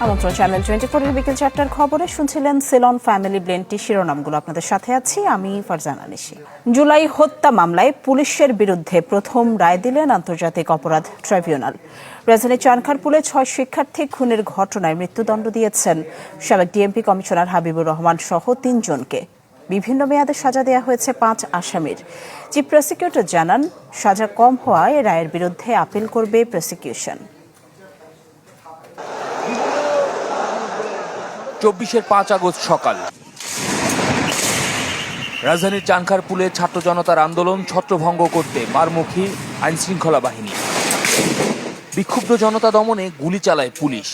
আমন্ত্রণ চ্যানেল 24 এর বিকেল 4টার খবরে শুনছিলেন সেলন ফ্যামিলি ব্লেন্ডটি শিরোনামগুলো আপনাদের সাথে আছি আমি ফারজানা নিশি। জুলাই হত্যা মামলায় পুলিশের বিরুদ্ধে প্রথম রায় দিলেন আন্তর্জাতিক অপরাধ ট্রাইব্যুনাল। রাজধানীর চানখারপুলে 6 শিক্ষার্থী খুনের ঘটনায় মৃত্যুদণ্ড দিয়েছেন সাবেক ডিএমপি কমিশনার হাবিবুর রহমান সহ 3 জনকে। বিভিন্ন মেয়াদে সাজা দেওয়া হয়েছে 5 আসামির। চিফ প্রসিকিউটর জানান, সাজা কম হওয়ায় রায়ের বিরুদ্ধে আপিল করবে প্রসিকিউশন। 24 5 আগস্ট সকাল রাজধানীর চানখারপুলে ছাত্র জনতার আন্দোলন ছত্রভঙ্গ করতে মারমুখী আইনশৃঙ্খলা বাহিনী। বিক্ষুব্ধ জনতা দমনে গুলি চালায় পুলিশ।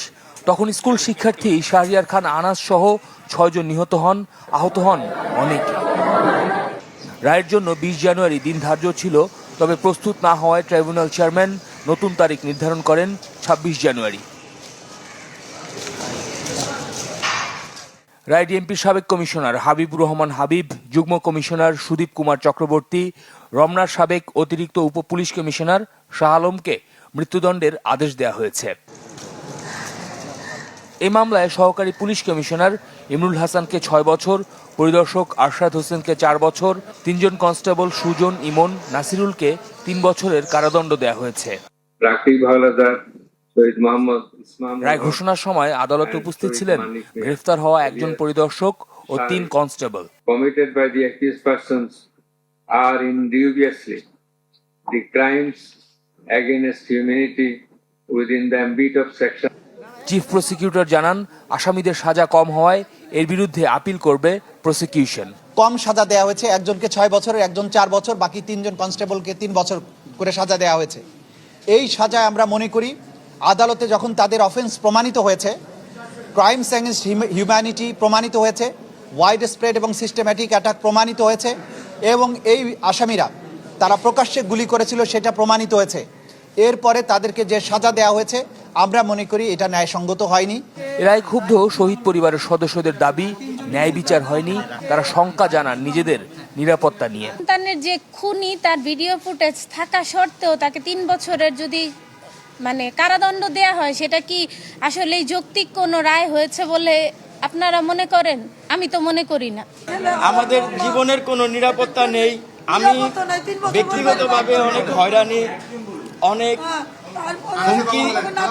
তখন স্কুল শিক্ষার্থী শাহরিয়ার খান আনাস সহ 6 জন নিহত হন, আহত হন অনেকে। রায়ের জন্য 20 জানুয়ারি দিন ধার্য ছিল, তবে প্রস্তুত না হওয়ায় ট্রাইব্যুনাল চেয়ারম্যান নতুন তারিখ নির্ধারণ করেন 26 জানুয়ারি। রায় ডিএমপির সাবেক কমিশনার হাবিবুর রহমান হাবিব, যুগ্ম কমিশনার সুদীপ কুমার চক্রবর্তী, রমনার সাবেক অতিরিক্ত উপ পুলিশ কমিশনার শাহ আলমকে মৃত্যুদণ্ডের আদেশ দেওয়া হয়েছে। এই মামলায় সহকারী পুলিশ কমিশনার ইমরুল হাসানকে 6 বছর, পরিদর্শক আরশাদ হোসেনকে 4 বছর, 3 জন কনস্টেবল সুজন, ইমন, নাসিরুলকে 3 বছরের কারাদণ্ড দেওয়া হয়েছে। রায় ঘোষণার সময় আদালতে উপস্থিত ছিলেন গ্রেফতার হওয়া 1 জন পরিদর্শক ও 3 কনস্টেবল। চিফ প্রসিকিউটর জানান, আসামিদের সাজা কম হওয়ায় এর বিরুদ্ধে আপিল করবে প্রসিকিউশন। কম সাজা দেওয়া হয়েছে, একজনকে 6 বছরের, একজন 4 বছর, বাকি 3 জন কনস্টেবলকে 3 বছর করে সাজা দেওয়া হয়েছে। এই সাজা আমরা মনে করি আদালতে যখন তাদের অফেন্স প্রমাণিত হয়েছে, ক্রাইমস এগেইনস্ট হিউম্যানিটি প্রমাণিত হয়েছে, ওয়াইড স্প্রেড এবং সিস্টেম্যাটিক অ্যাটাক প্রমাণিত হয়েছে, এবং এই আসামিরা তারা প্রকাশ্যে গুলি করেছিল সেটা প্রমাণিত হয়েছে। এরপরে তাদেরকে যে সাজা দেওয়া হয়েছে আমরা মনে করি এটা ন্যায়সঙ্গত হয়নি। এরাই ক্ষুব্ধ শহীদ পরিবারের সদস্যদের দাবি, ন্যায় বিচার হয়নি। তারা শঙ্কা জানান নিজেদের নিরাপত্তা নিয়ে। সন্তানের যে খুনি, তার ভিডিও ফুটেজ থাকা সত্ত্বেও তাকে 3 বছরের যদি কারাদণ্ড দেয়া হয়, সেটা কি আসলে যৌক্তিক কোনো রায় হয়েছে বলে আপনারা মনে করেন? আমি তো মনে করি না। আমাদের জীবনের কোনো নিরাপত্তা নেই। আমি ব্যক্তিগতভাবে অনেক হয়রানি, অনেক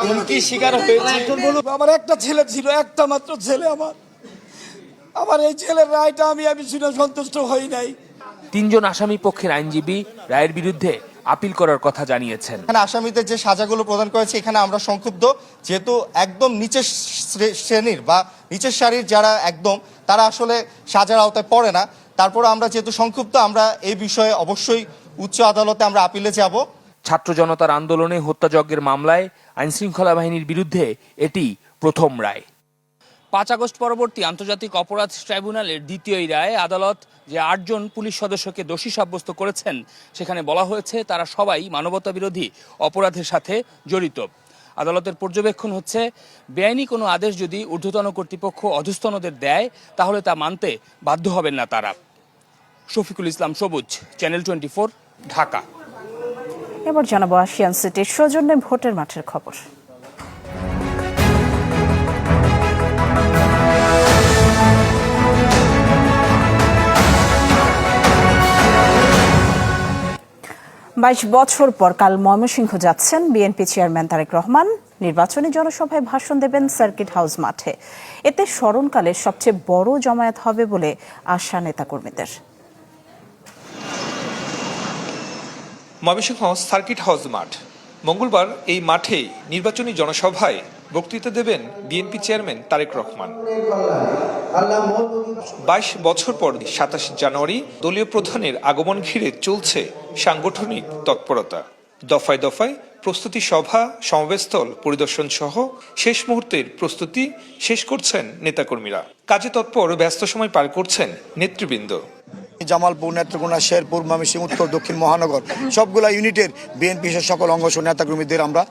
হুমকি শিকার হয়েছি। আমার একটা ছেলে ছিল, একটা মাত্র ছেলে। আমার এই ছেলের রায়টা আমি শুনে সন্তুষ্ট হই নাই। 3 জন আসামি পক্ষের আইনজীবী রায়ের বিরুদ্ধে আপিল করার কথা জানিয়েছেন। এখানে আসামিদের যে সাজাগুলো প্রদান করেছে, এখানে আমরা সংক্ষুব্ধ, যেহেতু একদম নিচের শ্রেণীর বা নিচের সারির যারা তারা আসলে সাজার আওতায় পড়ে না। তারপরে আমরা যেহেতু সংক্ষুব্ধ, আমরা এই বিষয়ে অবশ্যই উচ্চ আদালতে আমরা আপিলে যাব। ছাত্র জনতার আন্দোলনে হত্যাযজ্ঞের মামলায় আইনশৃঙ্খলা বাহিনীর বিরুদ্ধে এটি প্রথম রায়। 5 আগস্ট পরবর্তী আন্তর্জাতিক অপরাধ ট্রাইব্যুনালের দ্বিতীয় রায়ে আদালত যে 8 জন পুলিশ সদস্যকে দোষী সাব্যস্ত করেছেন, সেখানে বলা হয়েছে তারা সবাই মানবতাবিরোধী অপরাধের সাথে জড়িত। আদালতের পর্যবেক্ষণ হচ্ছে, বেআইনি কোনো আদেশ যদি ঊর্ধ্বতন কর্তৃপক্ষ অধস্তনদের দেয়, তাহলে তা মানতে বাধ্য হবেন না তারা। শফিকুল ইসলাম সবুজ, চ্যানেল 24, ঢাকা। এবার জানাবো আশিয়ান সিটির সৌজন্যে ভোটের মাঠের খবর। বাইশ বছর পর কাল ময়মনসিংহ যাচ্ছেন বিএনপি চেয়ারম্যান তারেক রহমান। নির্বাচনী জনসভায় ভাষণ দেবেন সার্কিট হাউস মাঠে। এতে স্মরণকালের সবচেয়ে বড় জমায়েত হবে বলে আশা নেতাকর্মীদের। ময়মনসিংহ সার্কিট হাউস মাঠ। মঙ্গলবার এই মাঠে নির্বাচনী জনসভায় বক্তৃতা দেবেন বিএনপি চেয়ারম্যান তারেক রহমান। 22 বছর পর 27 জানুয়ারি দলীয় প্রধানের আগমন ঘিরে চলছে সাংগঠনিক তৎপরতা। দফায় দফায় প্রস্তুতি সভা, সমাবেশস্থল পরিদর্শন সহ শেষ মুহূর্তের প্রস্তুতি শেষ করছেন নেতাকর্মীরা। কাজে তৎপর ব্যস্ত সময় পার করছেন নেতৃবৃন্দ। জামালপুর, নেত্রকোনা, শেরপুর, ময়মনসিংহ উত্তর, দক্ষিণ মহানগর সবগুলা ইউনিটের বিএনপি সকল অঙ্গ নেতাকর্মীদের আমরা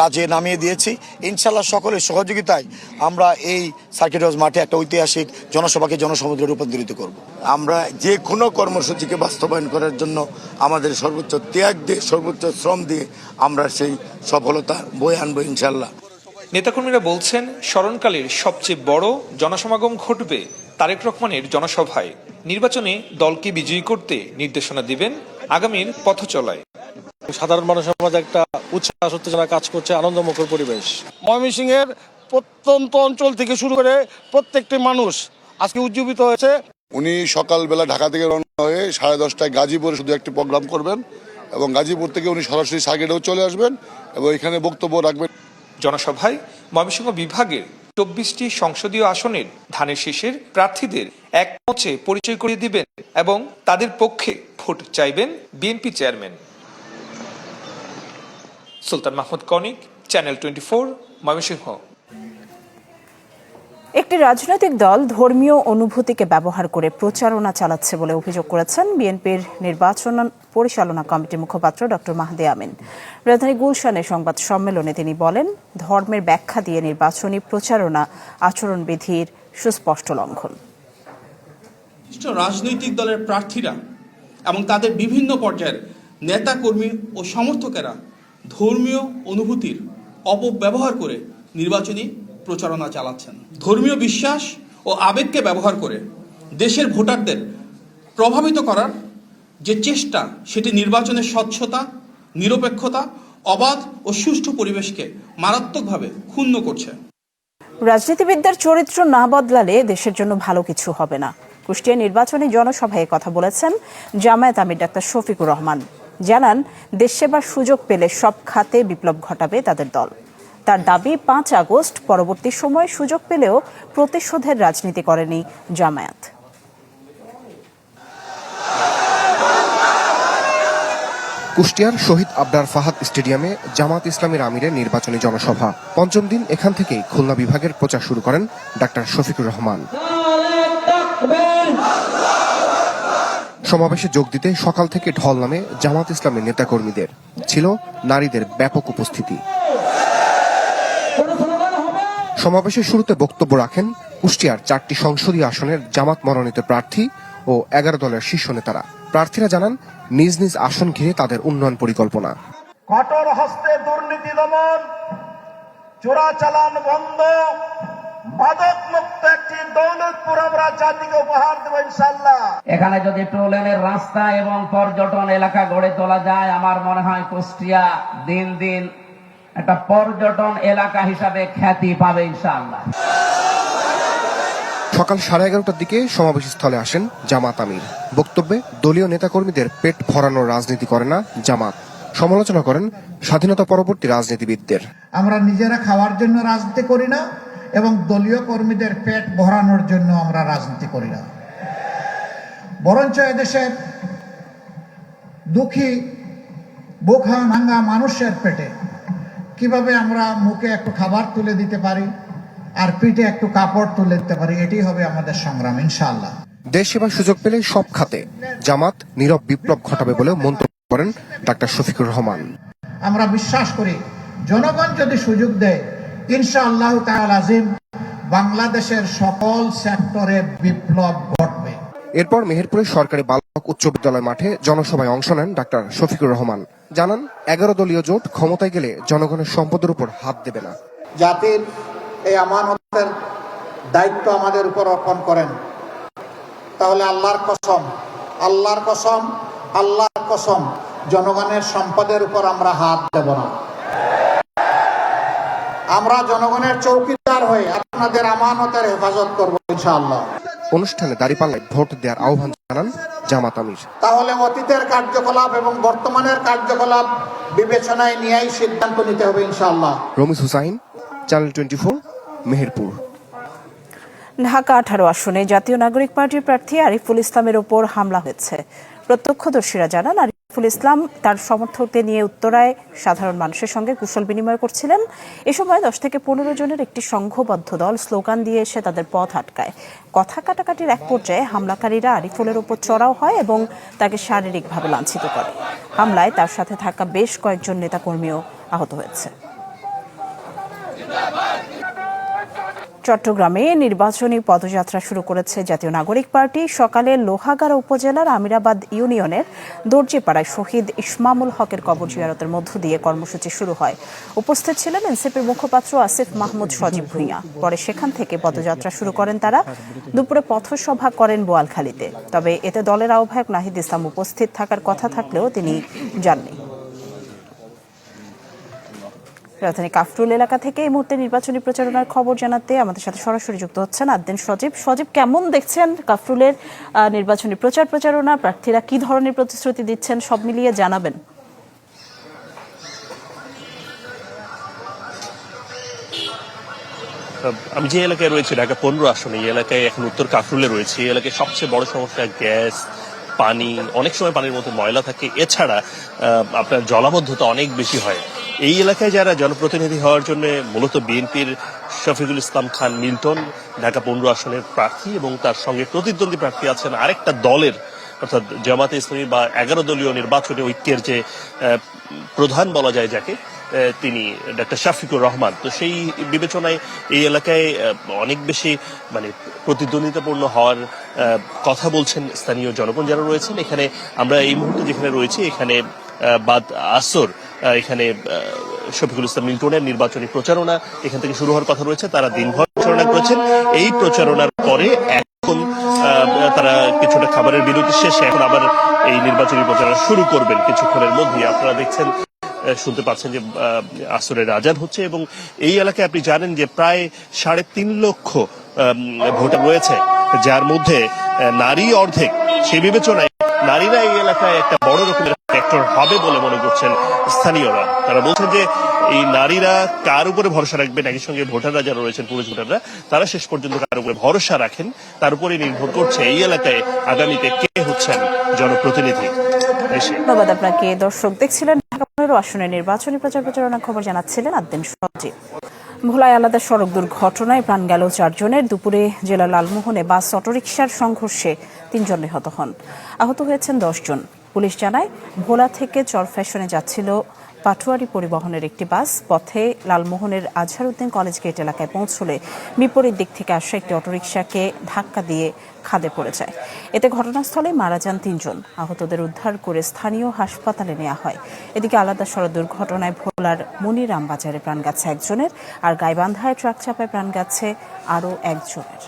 কাজে নামিয়ে দিয়েছি। ইনশাল্লাহ সকলের সহযোগিতায় আমরা এই সার্কিট হাউস মাঠে একটা ঐতিহাসিক জনসভাকে জনসমুদ্রে রূপান্তরিত করব। আমরা যে কোনো কর্মসূচিকে বাস্তবায়ন করার জন্য আমাদের সর্বোচ্চ ত্যাগ দিয়ে, সর্বোচ্চ শ্রম দিয়ে আমরা সেই সফলতা বয়ে আনবো ইনশাল্লাহ। নেতাকর্মীরা বলছেন স্মরণকালের সবচেয়ে বড় জনসমাগম ঘটবে তারেক রহমানের জনসভায়। নির্বাচনে দলকে বিজয়ী করতে নির্দেশনা দিবেন আগামীর পথ চলায়। সাধারণ মানুষের মাঝে একটা উচ্ছ্বাস উত্তেজনা কাজ করছে, আনন্দমুখর পরিবেশ। ময়মনসিংহের প্রত্যন্ত অঞ্চল থেকে শুরু করে প্রত্যেকটি মানুষ আজকে উজ্জীবিত হয়েছে। উনি সকালবেলা ঢাকা থেকে রওনা হয়ে 10:30টায় গাজীপুরে শুধু একটি প্রোগ্রাম করবেন এবং গাজীপুর থেকে উনি সরাসরি সার্কিটেও চলে আসবেন এবং এখানে বক্তব্য রাখবেন। জনসভায় ময়মনসিংহ বিভাগের 24টি সংসদীয় আসনের ধানের শীষের প্রার্থীদের এক মঞ্চে পরিচয় করিয়ে দিবেন এবং তাদের পক্ষে ভোট চাইবেন বিএনপি চেয়ারম্যান। সুলতান মাহমুদ কনিক, চ্যানেল 24, ময়মনসিংহ। একটি রাজনৈতিক দল ধর্মীয় অনুভূতিকে ব্যবহার করে প্রচারণা চালাচ্ছে বলে অভিযোগ করেছেন বিএনপির নির্বাচন পরিচালনা কমিটির মুখপাত্র ডক্টর মাহদি আমিন। রাজধানী গুলশানে সংবাদ সম্মেলনে তিনি বলেন, ধর্মের ব্যাখ্যা দিয়ে নির্বাচনী প্রচারণা আচরণবিধির সুস্পষ্ট লঙ্ঘন। রাজনৈতিক দলের প্রার্থীরা এবং তাদের বিভিন্ন পর্যায়ের নেতা কর্মী ও সমর্থকেরা ধর্মীয় অনুভূতির অপব্যবহার করে নির্বাচনী প্রচারণা চালাচ্ছেন। ধর্মীয় বিশ্বাস ও আবেগকে ব্যবহার করে দেশের ভোটারদের প্রভাবিত করার যে চেষ্টা, সেটি নির্বাচনের স্বচ্ছতা, নিরপেক্ষতা, অবাধ ও সুষ্ঠু পরিবেশকে মারাত্মকভাবে ক্ষুণ্ণ করছে। রাজনীতিবিদদের চরিত্র না বদলালে দেশের জন্য ভালো কিছু হবে না। কুষ্টিয়া নির্বাচনী জনসভায় কথা বলেছেন জামায়াত আমির ডাক্তার শফিকুর রহমান। জানান, দেশ সেবার সুযোগ পেলে সব খাতে বিপ্লব ঘটাবে তাদের দল। তার দাবি, 5 আগস্ট পরবর্তী সময় সুযোগ পেলেও প্রতিশোধের রাজনীতি করেনি জামায়াত। কুষ্টিয়ার শহীদ আবরার ফাহাদ স্টেডিয়ামে জামাত ইসলামীর আমিরের নির্বাচনী জনসভা। পঞ্চম দিন এখান থেকেই খুলনা বিভাগের প্রচার শুরু করেন ডাক্তার শফিকুর রহমান। সমাবেশে যোগ দিতে সকাল থেকে ঢল নামে জামাত ইসলামের নেতাকর্মীদের। ছিল নারীদের ব্যাপক উপস্থিতি। সমাবেশের শুরুতে বক্তব্য রাখেন কুষ্টিয়ার 4টি সংসদীয় আসনের জামাত মনোনীত প্রার্থী ও 11 দলের শীর্ষ নেতারা। প্রার্থীরা জানান, নিজ নিজ আসন ঘিরে তাদের উন্নয়ন পরিকল্পনা। কঠোর হস্তে দুর্নীতি দমন, চোরাচালান বন্ধ, মাদক মুক্ত একটি দৌলতপুর আমরা জাতিকে উপহার দেব ইনশাআল্লাহ। এখানে যদি টোলেনের রাস্তা এবং পর্যটন এলাকা গড়ে তোলা যায়, আমার মনে হয় কুষ্টিয়া দিন দিন একটা পর্যটন এলাকা হিসাবে খ্যাতি পাবে ইনশাআল্লাহ। সকাল 11:30টার দিকে সমাবেশ স্থলে আসেন জামাত আমির। বক্তব্যে দলীয় নেতাকর্মীদের পেট ভরানোর রাজনীতি করে না জামাত। সমালোচনা করেন স্বাধীনতা পরবর্তী রাজনীতিবিদদের। আমরা নিজেরা খাওয়ার জন্য রাজনীতি করি না এবং দলীয় কর্মীদের পেট ভরানোর জন্য আমরা রাজনীতি করি না। বরঞ্চ এদেশের দুঃখী বোখা ভাঙা মানুষের পেটে কিভাবে আমরা মুখে একটু খাবার তুলে দিতে পারি আর পিঠে একটু কাপড় তুলে দিতে পারি, এটি হবে আমাদের সংগ্রাম ইনশাআল্লাহ। দেশ সেবার সুযোগ পেলে সব খাতে জামাত নীরব বিপ্লব ঘটাবে বলে মন্তব্য করেন ডাক্তার শফিকুর রহমান। আমরা বিশ্বাস করি, জনগণ যদি সুযোগ দেয়, ইনশাআল্লাহ তাআলা আজিম বাংলাদেশের সকল সেক্টরে বিপ্লব ঘটবে। এরপর মেহেরপুরের সরকারি বালক উচ্চ বিদ্যালয় মাঠে জনসভায় অংশ নেন ডাক্তার শফিকুর রহমান। জানান, 11 দলীয় জোট ক্ষমতায় গেলে জনগণের সম্পদের উপর হাত দেবে না। জাতির এই আমানতের দায়িত্ব আমাদের উপর অর্পণ করেন, তাহলে আল্লাহর কসম জনগণের সম্পদের উপর আমরা হাত দেব না। আমরা জনগণের চৌকিদার হয়ে আপনাদের আমানতের হেফাজত করব ইনশাআল্লাহ। অনুষ্ঠানে দাঁড়িপাল্লায় ভোট দেওয়ার আহ্বান জানান জামাত আমির। তাহলে অতীতের কার্যকলাপ এবং বর্তমানের কার্যকলাপ বিবেচনায় নিয়েই সিদ্ধান্ত নিতে হবে ইনশাআল্লাহ। রমিজ হুসাইন, চ্যানেল 24, মেহেরপুর। ঢাকা 18 আসনে জাতীয় নাগরিক পার্টির প্রার্থী আরিফুল ইসলামের ওপর হামলা হয়েছে। প্রত্যক্ষদর্শীরা জানান, আরিফুল ইসলাম তার সমর্থকদের নিয়ে উত্তরায় সাধারণ মানুষের সঙ্গে কুশল বিনিময় করছিলেন। এ সময় 10 থেকে 15 জনের একটি সংঘবদ্ধ দল স্লোগান দিয়ে এসে তাদের পথ আটকায়। কথা কাটাকাটির এক পর্যায়ে হামলাকারীরা আরিফুলের ওপর চড়াও হয় এবং তাকে শারীরিকভাবে লাঞ্ছিত করে। হামলায় তার সাথে থাকা বেশ কয়েকজন নেতাকর্মীও আহত হয়েছে। চট্টগ্রামে নির্বাচনী পদযাত্রা শুরু করেছে জাতীয় নাগরিক পার্টি। সকালে লোহাগাড়া উপজেলার আমিরাবাদ ইউনিয়নের দর্জিপাড়ায় শহীদ ইসমামুল হকের কবর জিয়ারতের মধ্য দিয়ে কর্মসূচি শুরু হয়। উপস্থিত ছিলেন এনসিপির মুখপাত্র আসিফ মাহমুদ সজীব ভুঁইয়া। পরে সেখান থেকে পদযাত্রা শুরু করেন তারা। দুপুরে পথসভা করেন বোয়ালখালীতে। তবে এতে দলের আহ্বায়ক নাহিদ ইসলাম উপস্থিত থাকার কথা থাকলেও তিনি যাননি। রাজধানী কাফরুল এলাকা থেকে এই মুহূর্তে নির্বাচনী প্রচারণার খবর জানাতে আমাদের সাথে সরাসরি যুক্ত হচ্ছেন আদ্দিন সজীব। সজীব, কেমন দেখছেন কাফরুলের নির্বাচনী প্রচারণা? প্রার্থীরা কি ধরনের প্রতিশ্রুতি দিচ্ছেন, সব মিলিয়ে জানাবেন। আমি যে এলাকায় রয়েছি ঢাকা 15 আসনে, এই এলাকায় এখন উত্তর কাফরুলে রয়েছে। এই এলাকায় সবচেয়ে বড় সমস্যা গ্যাস, পানি, অনেক সময় পানির মধ্যে ময়লা থাকে। এছাড়া আপনার জলাবদ্ধতা অনেক বেশি হয়। এই এলাকায় যারা জনপ্রতিনিধি হওয়ার জন্য মূলত বিএনপির শফিকুল ইসলাম খান মিল্টন ঢাকা 15 আসনের প্রার্থী, এবং তার সঙ্গে প্রতিদ্বন্দ্বী প্রার্থী আছেন আরেকটা দলের, অর্থাৎ জামাতে ইসলামী বা 11 দলীয় নির্বাচনী ঐক্যের যে প্রধান বলা যায় যাকে, তিনি ডক্টর শাফিকুর রহমান। তো সেই বিবেচনায় এই এলাকায় অনেক বেশি প্রতিদ্বন্দ্বিতাপূর্ণ হওয়ার কথা বলছেন স্থানীয় জনগণ যারা রয়েছেন। এখানে আমরা এই মুহূর্তে যেখানে রয়েছি, এখানে বাদ আসর এখানে শফিকুল ইসলাম মিল্টনের নির্বাচনী প্রচারণা এখান থেকে শুরু হওয়ার কথা রয়েছে। তারা দিনভর প্রচারণা করেছেন। এই প্রচারণার পরে এখন তারা কিছুটা খাবারের বিরতি শেষে এখন আবার এই নির্বাচনী প্রচারণা শুরু করবেন কিছুক্ষণের মধ্যে। আপনারা দেখছেন, শুনতে পাচ্ছেন যে আসরের আজান হচ্ছে, এবং এই এলাকায় আপনি জানেন যে প্রায় 3.5 লক্ষ ভোটার রয়েছে, যার মধ্যে নারী অর্ধেক। সেই বিবেচনায় নারীরা এই এলাকায় একটা বড় রকমের ফ্যাক্টর হবে বলে মনে করছেন স্থানীয়রা। তারা বলছেন যে এই নারীরা কার উপরে ভরসা রাখবেন, একই সঙ্গে ভোটাররা যারা রয়েছেন, পুরুষ ভোটাররা, তারা শেষ পর্যন্ত কার উপরে ভরসা রাখেন তার উপরে নির্ভর করছে এই এলাকায় আগামীতে কে হচ্ছেন জনপ্রতিনিধি। ধন্যবাদ আপনাকে। দর্শক দেখছিলেন ঢাকা 15 আসনের নির্বাচনী প্রচারণার খবর জানাচ্ছিলেন আদ্দিন সজীব। ভোলায় আলাদা সড়ক দুর্ঘটনায় প্রাণ গেল 4 জনের। দুপুরে জেলা লালমোহনে বাস অটোরিকশার সংঘর্ষে 3 জন নিহত হন। আহত হয়েছেন 10 জন। পুলিশ জানায়, ভোলা থেকে চরফ্যাশনে যাচ্ছিল পাটুয়ারি পরিবহনের একটি বাস। পথে লালমোহনের আজহারউদ্দিন কলেজ গেট এলাকায় পৌঁছলে বিপরীত দিক থেকে আসা একটি অটোরিকশাকে ধাক্কা দিয়ে খাদে পড়ে যায়। এতে ঘটনাস্থলে মারা যান 3 জন। আহতদের উদ্ধার করে স্থানীয় হাসপাতালে নেওয়া হয়। এদিকে আলাদা সড়ক দুর্ঘটনায় ভোলার মনিরাম বাজারে প্রাণ গেছে 1 জনের, আর গাইবান্ধায় ট্রাক চাপায় প্রাণ গেছে আরও 1 জনের।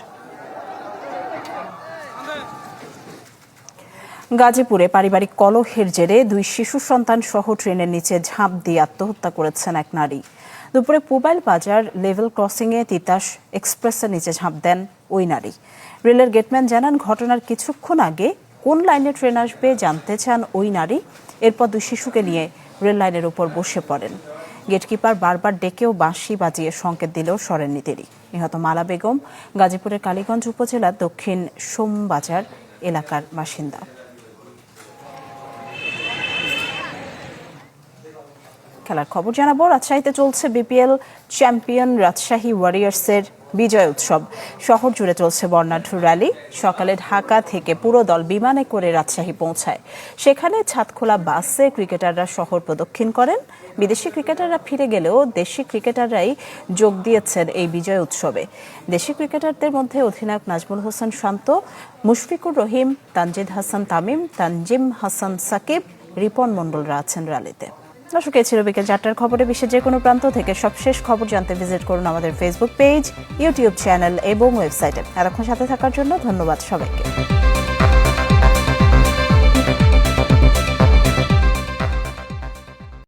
গাজীপুরে পারিবারিক কলহের জেরে 2 শিশু সন্তান সহ ট্রেনের নিচে ঝাঁপ দিয়ে আত্মহত্যা করেছেন এক নারী। দুপুরে পুবাইল বাজার লেভেল ক্রসিংয়ে তিতাস এক্সপ্রেসের নিচে ঝাঁপ দেন ওই নারী। রেলের গেটম্যান জানান, ঘটনার কিছুক্ষণ আগে কোন লাইনে ট্রেন আসবে জানতে চান ওই নারী। এরপর 2 শিশুকে নিয়ে রেল লাইনের উপর বসে পড়েন। গেটকিপার বারবার ডেকেও বাঁশি বাজিয়ে সংকেত দিলেও সরেননি তিনি। নিহত মালা বেগম গাজীপুরের কালীগঞ্জ উপজেলার দক্ষিণ সোমবাজার এলাকার বাসিন্দা। খেলার খবর জানাবো। রাজশাহীতে চলছে বিপিএল চ্যাম্পিয়ন রাজশাহী ওয়ারিয়র্সের বিজয় উৎসব। শহর জুড়ে চলছে বর্ণাঢ্য র্যালি। সকালে ঢাকা থেকে পুরো দল বিমানে করে রাজশাহী পৌঁছায়। সেখানে ছাদখোলা বাসে ক্রিকেটাররা শহর প্রদক্ষিণ করেন। বিদেশি ক্রিকেটাররা ফিরে গেলেও দেশি ক্রিকেটাররাই যোগ দিয়েছেন এই বিজয় উৎসবে। দেশি ক্রিকেটারদের মধ্যে অধিনায়ক নাজমুল হোসেন শান্ত, মুশফিকুর রহিম, তানজিদ হাসান তামিম, তানজিম হাসান সাকিব, রিপন মণ্ডলরা আছেন র্যালিতে। দর্শক, এই ছিল বিকেল 4টার খবরে। বিশ্বের যে কোনো প্রান্ত থেকে সবশেষ খবর জানতে ভিজিট করুন আমাদের ফেসবুক পেজ, ইউটিউব চ্যানেল এবং ওয়েবসাইটে। এতক্ষণ সাথে থাকার জন্য ধন্যবাদ সবাইকে।